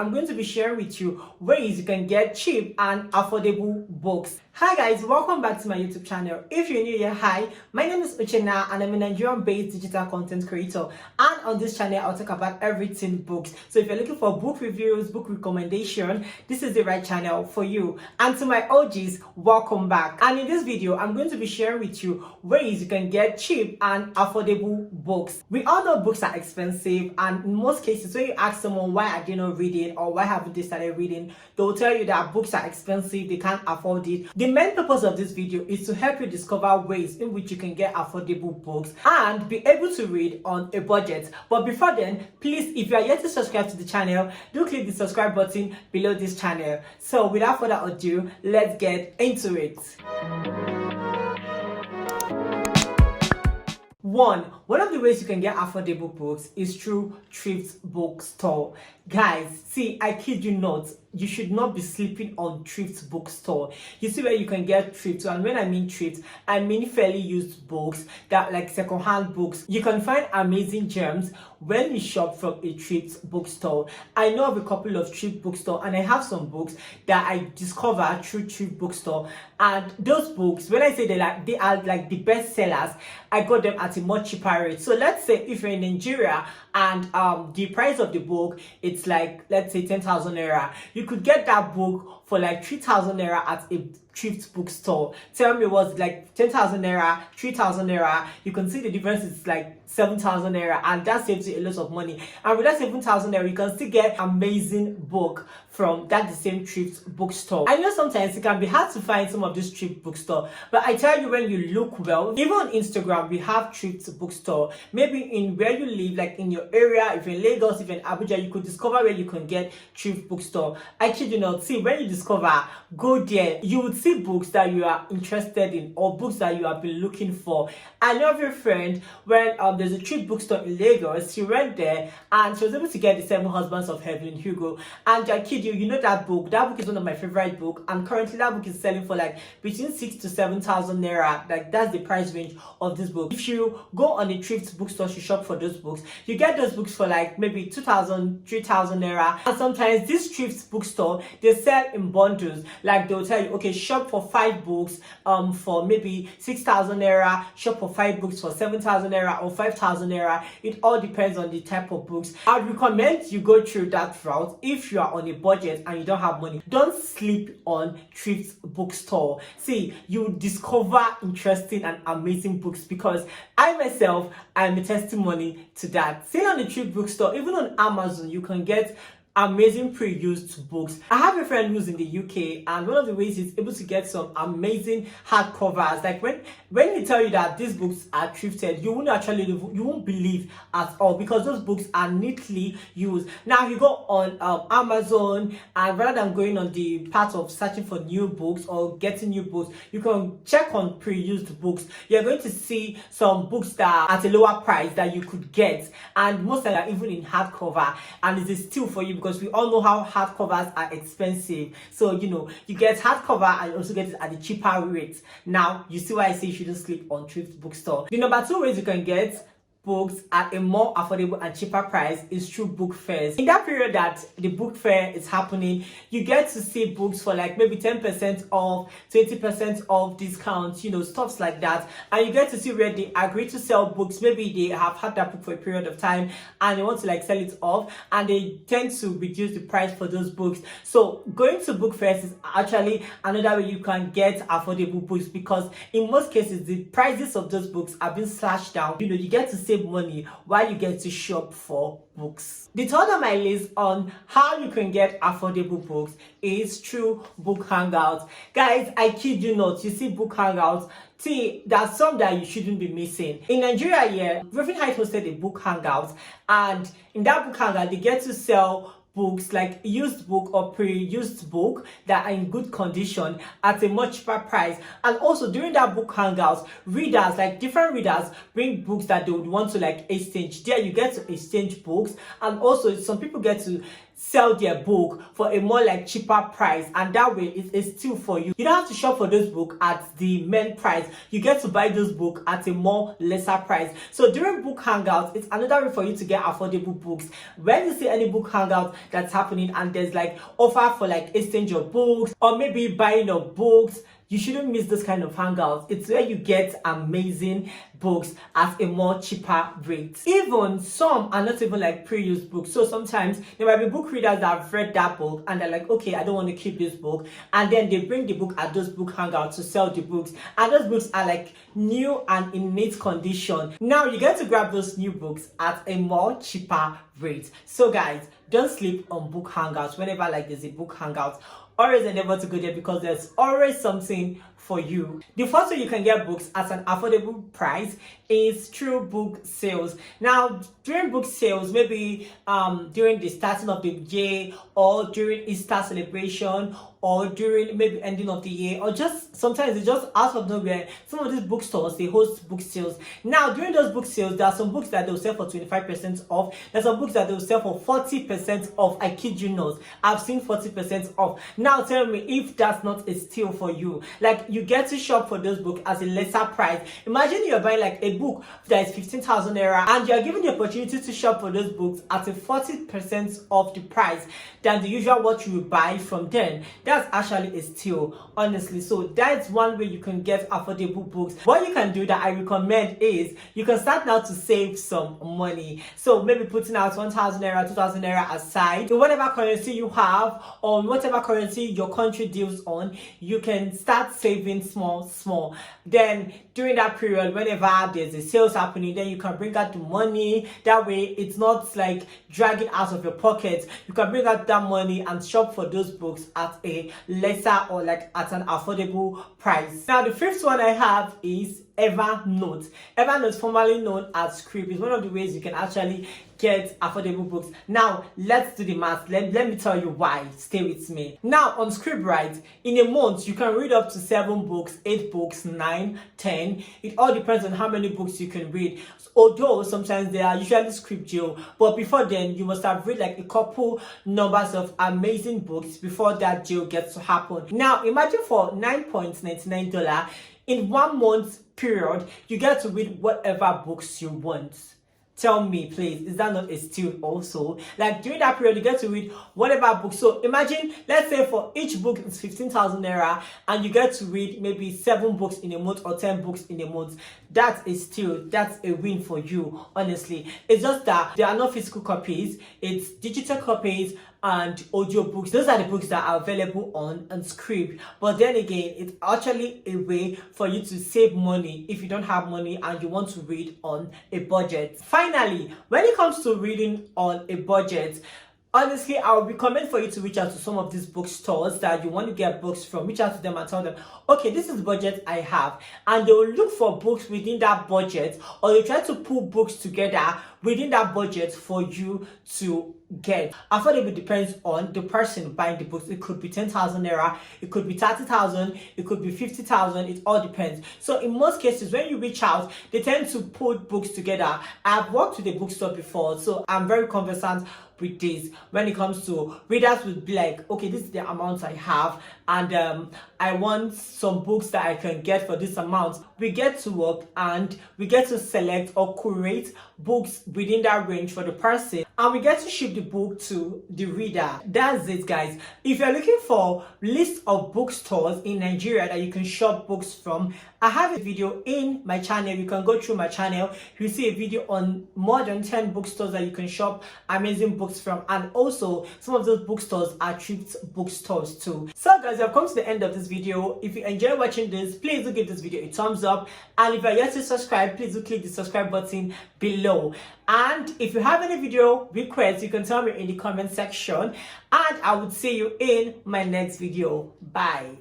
I'm going to be sharing with you ways you can get cheap and affordable books. Hi guys, welcome back to my YouTube channel. If you're new here, hi, my name is Uchenna and I'm a Nigerian-based digital content creator. And on this channel, I'll talk about everything books. So if you're looking for book reviews, book recommendation, this is the right channel for you. And to my OGs, welcome back. And in this video, I'm going to be sharing with you ways you can get cheap and affordable books. We all know books are expensive, and in most cases, when you ask someone why are they not reading or why haven't they started reading, they'll tell you that books are expensive, they can't afford it. The main purpose of this video is to help you discover ways in which you can get affordable books and be able to read on a budget. But before then, please, if you are yet to subscribe to the channel, do click the subscribe button below this channel. So without further ado, let's get into it. One of the ways you can get affordable books is through thrift bookstore. Guys, see, I kid you not, you should not be sleeping on thrift bookstore. You see where you can get thrift, and when I mean thrift, I mean fairly used books, that like secondhand books. You can find amazing gems when you shop from a thrift bookstore. I know of a couple of thrift bookstore, and I have some books that I discovered through thrift bookstore. And those books, when I say they are like the best sellers, I got them at a much cheaper rate. So let's say if you're in Nigeria and the price of the book, it's like, let's say 10,000 naira, you could get that book for like 3,000 naira at a thrift bookstore. Tell me what's like 10,000 naira, 3,000 naira. You can see the difference is like 7,000 naira, and that saves you a lot of money. And with that 7,000 naira, you can still get amazing book from the same thrift bookstore. I know sometimes it can be hard to find some of these thrift bookstore, but I tell you, when you look well, even on Instagram, we have thrift bookstore. Maybe in where you live, like in your area, if you're in Lagos, if you're in Abuja, you could discover where you can get thrift bookstore. I kid you not, see, when you discover, go there, you would see books that you are interested in or books that you have been looking for. I know of a friend, when there's a thrift bookstore in Lagos, she went there and she was able to get The Seven Husbands of Evelyn Hugo. And I kid you, you know that book is one of my favorite books, and currently that book is selling for like between 6,000 to 7,000 naira. Like that's the price range of this book. If you go on a thrift bookstore to shop for those books, you get those books for like maybe 2,000, 3,000 naira. And sometimes this thrift bookstore, they sell in bundles. Like they'll tell you, okay, shop for 5 books for maybe 6,000 naira, shop for 5 books for 7,000 naira or 5,000 naira. It all depends on the type of books. I'd recommend you go through that route if you are on a budget and you don't have money. Don't sleep on thrift bookstore. See, you discover interesting and amazing books, because I myself am a testimony to that. See, on the thrift bookstore, even on Amazon, you can get amazing pre-used books. I have a friend who's in the UK, and one of the ways he's able to get some amazing hardcovers, like when he tell you that these books are thrifted, you won't believe at all, because those books are neatly used. Now you go on Amazon, and rather than going on the part of searching for new books or getting new books, you can check on pre-used books. You're going to see some books that are at a lower price that you could get, and most of them are even in hardcover, and it's a steal for you, because we all know how hardcovers are expensive. So you get hardcover and also get it at the cheaper rate. Now you see why I say you shouldn't sleep on thrift bookstore. The number 2 ways you can get books at a more affordable and cheaper price is through book fairs. In that period that the book fair is happening, you get to see books for like maybe 10% off, 20% off discounts, stuffs like that. And you get to see where they agree to sell books. Maybe they have had that book for a period of time and they want to like sell it off, and they tend to reduce the price for those books. So going to book fairs is actually another way you can get affordable books, because in most cases the prices of those books have been slashed down. You get to save money while you get to shop for books. The third on my list on how you can get affordable books is through book hangouts. Guys, I kid you not, you see book hangouts, see, there's some that you shouldn't be missing. In Nigeria here, Griffin Heights hosted a book hangout, and in that book hangout they get to sell books, like used book or pre-used book that are in good condition at a much cheaper price. And also during that book hangouts, readers, like different readers, bring books that they would want to like exchange. There you get to exchange books, and also some people get to sell their book for a more like cheaper price, and that way it is still for you. You don't have to shop for those book at the main price. You get to buy those book at a more lesser price. So during book hangouts, it's another way for you to get affordable books. When you see any book hangout that's happening and there's like offer for like exchange of books or maybe buying of books, you shouldn't miss this kind of hangouts. It's where you get amazing books at a more cheaper rate. Even some are not even like pre-used books. So sometimes there might be book readers that have read that book and they're like, okay, I don't want to keep this book. And then they bring the book at those book hangouts to sell the books. And those books are like new and in neat condition. Now you get to grab those new books at a more cheaper rate. So guys, don't sleep on book hangouts. Whenever like there's a book hangout, always endeavor to go there because there's always something for you. The first way you can get books at an affordable price is through book sales. Now, during book sales, maybe during the starting of the year or during Easter celebration or during maybe ending of the year, or just sometimes it's just out of nowhere, some of these bookstores, they host book sales. Now, during those book sales, there are some books that they'll sell for 25% off. There's some books that they'll sell for 40% off. I kid you not. I've seen 40% off. Now, tell me if that's not a steal for you. Like, you get to shop for those books at a lesser price. Imagine you're buying like a book that is 15,000 naira and you're given the opportunity to shop for those books at a 40% off the price than the usual what you would buy from them. That's actually a steal, honestly. So that's one way you can get affordable books. What you can do that I recommend is you can start now to save some money. So maybe putting out 1,000 naira, 2,000 naira aside in whatever currency you have or whatever currency your country deals on. You can start saving small. Then during that period, whenever there's a sales happening, then you can bring out the money. That way it's not like dragging out of your pocket. You can bring out that money and shop for those books at a lesser or like at an affordable price. Now the fifth one I have is Evernote. Evernote, formerly known as Scribd, is one of the ways you can actually get affordable books. Now let's do the math. Let me tell you why. Stay with me. Now on Scribd, right, in a month you can read up to 7 books, 8 books, 9, 10. It all depends on how many books you can read. Although sometimes they are usually script jail, but before then you must have read like a couple numbers of amazing books before that jail gets to happen. Now imagine for $9.99 in 1 month period, you get to read whatever books you want. Tell me, please, is that not a steal also? Like during that period, you get to read whatever book. So imagine, let's say for each book it's 15,000 naira and you get to read maybe 7 books in a month or 10 books in a month. That's a steal. That's a win for you, honestly. It's just that there are no physical copies. It's digital copies and audio books. Those are the books that are available on Scribd. But then again, it's actually a way for you to save money if you don't have money and you want to read on a budget. Finally, when it comes to reading on a budget, honestly, I would recommend for you to reach out to some of these bookstores that you want to get books from. Reach out to them and tell them, okay, this is the budget I have. And they will look for books within that budget, or they try to pull books together within that budget for you to get. Affordable depends on the person buying the books. It could be 10,000 naira, it could be 30,000, it could be 50,000. It all depends. So in most cases, when you reach out, they tend to put books together. I've worked with a bookstore before, so I'm very conversant with this. When it comes to readers, would be like, okay, this is the amount I have, and I want some books that I can get for this amount. We get to work and we get to select or curate books within that range for the person, and we get to ship the book to the reader. That's it, guys. If you're looking for list of bookstores in Nigeria that you can shop books from, I have a video in my channel. You can go through my channel. You see a video on more than 10 bookstores that you can shop amazing books from, and also some of those bookstores are thrift bookstores too. So guys, I've come to the end of this video. If you enjoy watching this, please do give this video a thumbs up, and if you're yet to subscribe, please do click the subscribe button below. And if you have any video requests, you can tell me in the comment section, and I would see you in my next video. Bye.